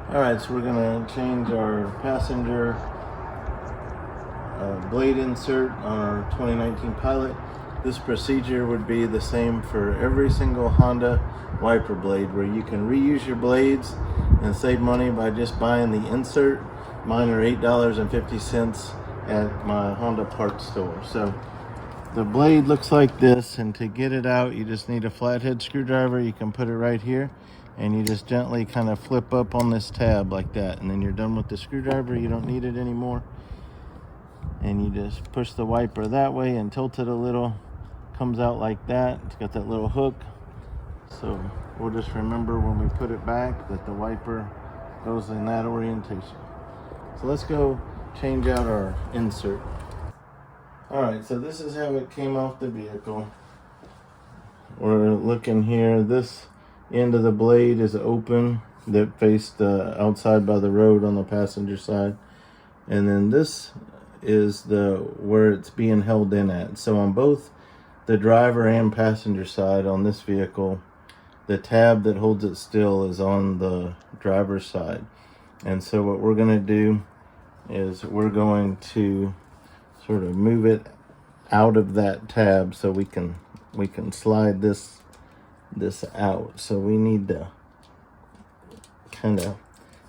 Alright, so we're going to change our passenger blade insert on our 2019 Pilot. This procedure would be the same for every single Honda wiper blade, where you can reuse your blades and save money by just buying the insert. Mine are $8.50 at my Honda parts store. So the blade looks like this, and to get it out you just need a flathead screwdriver. You can put it right here and you just gently kind of flip up on this tab like that, and then you're done with the screwdriver. You don't need it anymore, and you just push the wiper that way and tilt it a little. Comes out like that. It's got that little hook, so we'll just remember when we put it back that the wiper goes in that orientation. So let's go change out our insert. Alright, so this is how it came off the vehicle. We're looking here. This end of the blade is open, that faced outside by the road on the passenger side, and then this is the where it's being held in at. So on both the driver and passenger side on this vehicle, the tab that holds it still is on the driver's side. And so what we're going to do is we're going to sort of move it out of that tab so we can slide this out. So we need to kind of,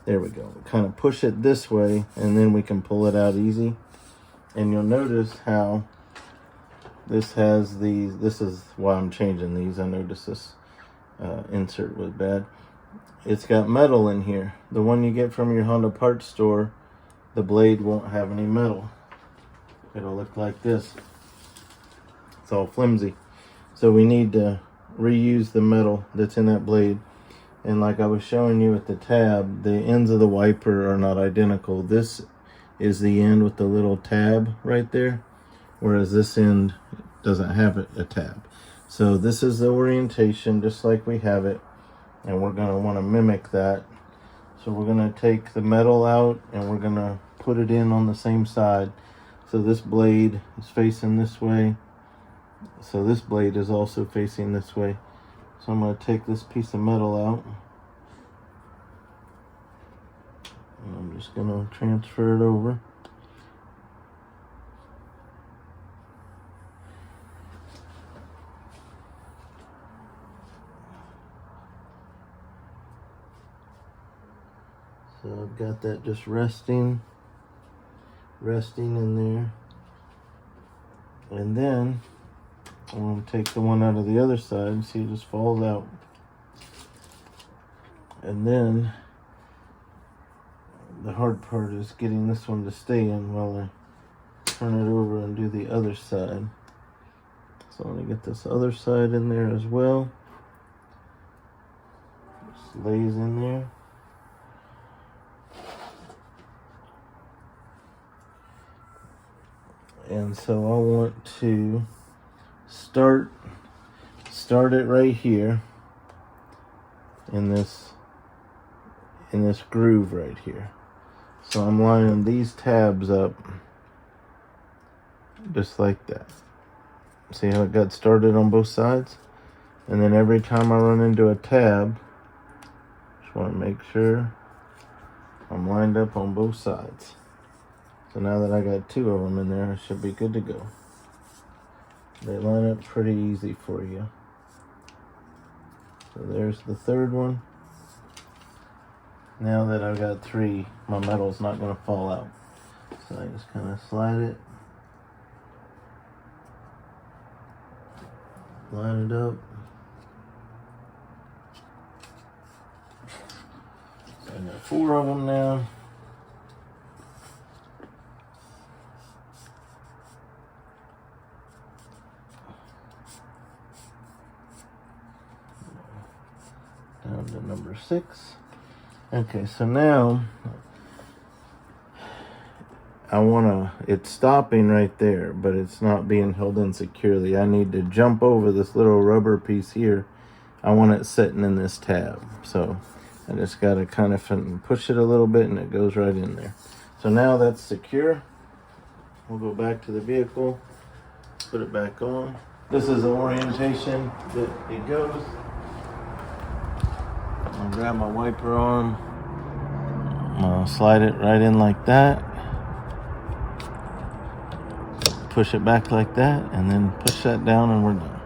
there we go, kind of push it this way, and then we can pull it out easy. And you'll notice how this has these, this is why I'm changing these. I noticed this insert was bad. It's got metal in here. The one you get from your Honda parts store, the blade won't have any metal. It'll look like this. It's all flimsy. So we need to reuse the metal that's in that blade. And like I was showing you with the tab, the ends of the wiper are not identical. This is the end with the little tab right there, whereas this end doesn't have a tab. So this is the orientation just like we have it, and we're going to want to mimic that. So we're going to take the metal out and we're going to put it in on the same side. So this blade is facing this way, so this blade is also facing this way. So I'm going to take this piece of metal out, and I'm just going to transfer it over. So I've got that just resting in there. And then I'm going to take the one out of the other side. See, it just falls out. And then the hard part is getting this one to stay in while I turn it over and do the other side. So I'm going to get this other side in there as well. Just lays in there. And so I want to start it right here in this groove right here. So I'm lining these tabs up just like that. See how it got started on both sides? And then every time I run into a tab, just want to make sure I'm lined up on both sides. So now that I got two of them in there, I should be good to go. They line up pretty easy for you. So there's the third one. Now that I've got three, my metal's not going to fall out. So I just kind of slide it, line it up. So I got four of them now. Down to number 6. Okay, so now it's stopping right there, but it's not being held in securely. I need to jump over this little rubber piece here. I want it sitting in this tab. So I just got to kind of push it a little bit and it goes right in there. So now that's secure. We'll go back to the vehicle, put it back on. This is the orientation that it goes. I'll grab my wiper arm, Slide it right in like that. Push it back like that, and then push that down, and we're done.